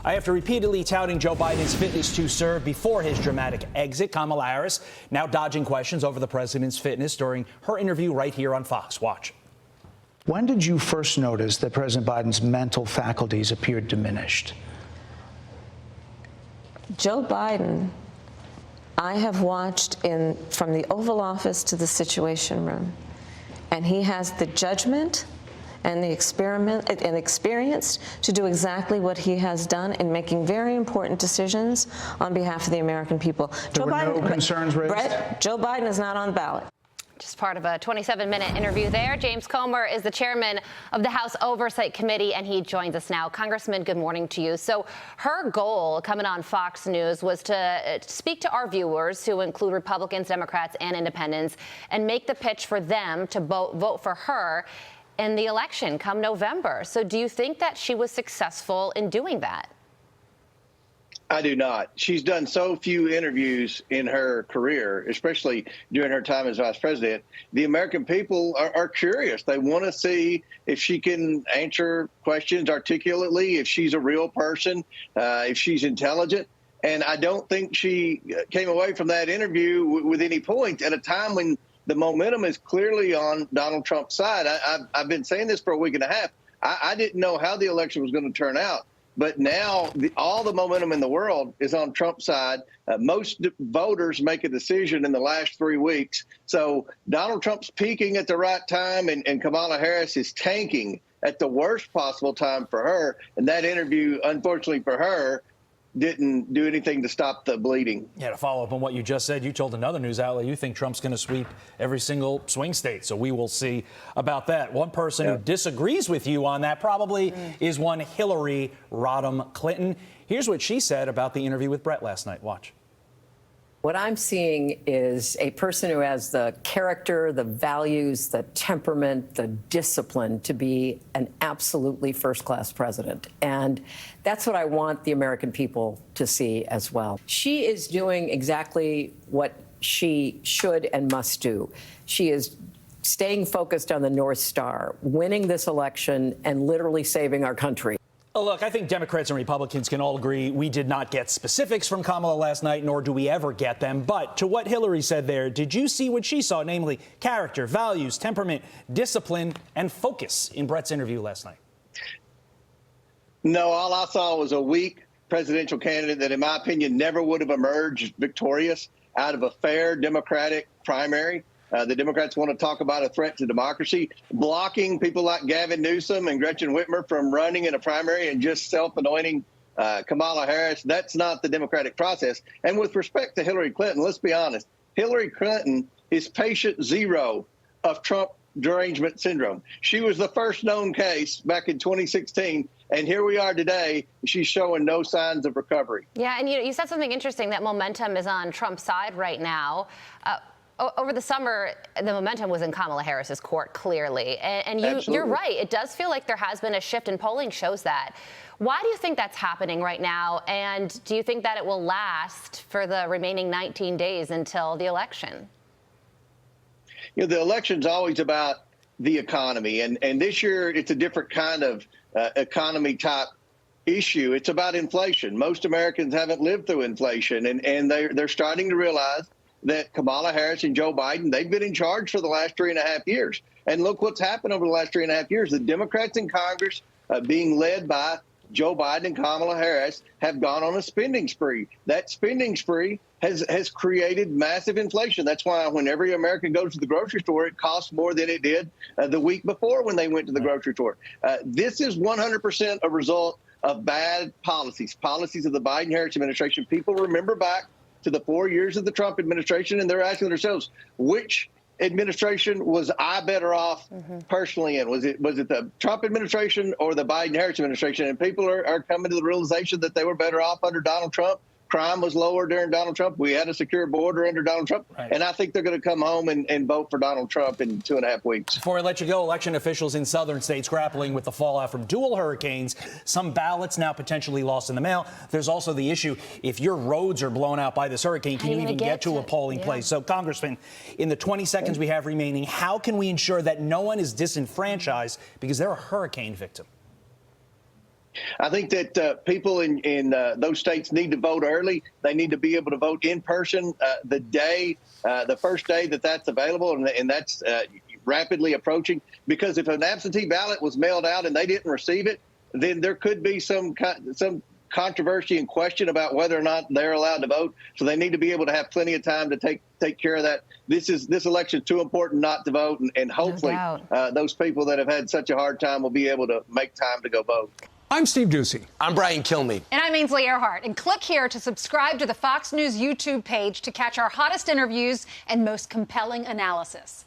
After repeatedly touting Joe Biden's fitness to serve before his dramatic exit, Kamala Harris now dodging questions over the president's fitness during her interview right here on Fox. Watch. When did you first notice that President Biden's mental faculties appeared diminished? Joe Biden, I have watched from the Oval Office to the Situation Room, and he has the judgment and the experience to do exactly what he has done in making very important decisions on behalf of the American people. There were no concerns raised? Brett, Joe Biden is not on the ballot. Just part of a 27-minute interview there. James Comer is the chairman of the House Oversight Committee, and he joins us now. Congressman, good morning to you. So her goal coming on Fox News was to speak to our viewers, who include Republicans, Democrats, and independents, and make the pitch for them to vote for her in the election come November. So do you think that she was successful in doing that? I do not. She's done so few interviews in her career, especially during her time as vice president. The American people are curious. They want to see if she can answer questions articulately, if she's a real person, if she's intelligent. And I don't think she came away from that interview with any point at a time when the momentum is clearly on Donald Trump's side. I've been saying this for a week and a half. I didn't know how the election was going to turn out. But now all the momentum in the world is on Trump's side. Most voters make a decision in the last 3 weeks. So Donald Trump's peaking at the right time, and Kamala Harris is tanking at the worst possible time for her. And that interview, unfortunately for her, didn't do anything to stop the bleeding. Yeah, to follow up on what you just said, you told another news outlet you think Trump's going to sweep every single swing state. So we will see about that. One person who disagrees with you on that probably is one Hillary Rodham Clinton. Here's what she said about the interview with Bret last night. Watch. What I'm seeing is a person who has the character, the values, the temperament, the discipline to be an absolutely first-class president. And that's what I want the American people to see as well. She is doing exactly what she should and must do. She is staying focused on the North Star, winning this election, and literally saving our country. Look, I think Democrats and Republicans can all agree we did not get specifics from Kamala last night, nor do we ever get them. But to what Hillary said there, did you see what she saw, namely character, values, temperament, discipline, and focus in Bret's interview last night? No, all I saw was a weak presidential candidate that, in my opinion, never would have emerged victorious out of a fair Democratic primary. The Democrats want to talk about a threat to democracy, blocking people like Gavin Newsom and Gretchen Whitmer from running in a primary and just self-anointing Kamala Harris. That's not the Democratic process. And with respect to Hillary Clinton, let's be honest, Hillary Clinton is patient zero of Trump derangement syndrome. She was the first known case back in 2016. And here we are today. She's showing no signs of recovery. Yeah, and you said something interesting, that momentum is on Trump's side right now. Over the summer, the momentum was in Kamala Harris's court, clearly. And you're right. It does feel like there has been a shift, and polling shows that. Why do you think that's happening right now? And do you think that it will last for the remaining 19 days until the election? You know, the election's always about the economy. And this year, it's a different kind of economy type issue. It's about inflation. Most Americans haven't lived through inflation, and they're starting to realize that Kamala Harris and Joe Biden, they've been in charge for the last 3.5 years. And look what's happened over the last 3.5 years. The Democrats in Congress, being led by Joe Biden and Kamala Harris, have gone on a spending spree. That spending spree has created massive inflation. That's why when every American goes to the grocery store, it costs more than it did the week before when they went to the grocery store. This is 100% a result of bad policies of the Biden-Harris administration. People remember back to the 4 years of the Trump administration, and they're asking themselves, which administration was I better off personally in? Was it the Trump administration or the Biden-Harris administration? And people are coming to the realization that they were better off under Donald Trump. Crime was lower during Donald Trump. We had a secure border under Donald Trump. Right. And I think they're going to come home and vote for Donald Trump in 2.5 weeks. Before I let you go, election officials in southern states grappling with the fallout from dual hurricanes. Some ballots now potentially lost in the mail. There's also the issue, if your roads are blown out by this hurricane, can you even get to a polling place? So, Congressman, in the 20 seconds we have remaining, how can we ensure that no one is disenfranchised because they're a hurricane victim? I think that people in those states need to vote early. They need to be able to vote in person the first day that's available, and that's rapidly approaching. Because if an absentee ballot was mailed out and they didn't receive it, then there could be some controversy and question about whether or not they're allowed to vote. So they need to be able to have plenty of time to take care of that. This election is too important not to vote, and hopefully those people that have had such a hard time will be able to make time to go vote. I'm Steve Ducey. I'm Brian Kilmeade. And I'm Ainsley Earhart. And click here to subscribe to the Fox News YouTube page to catch our hottest interviews and most compelling analysis.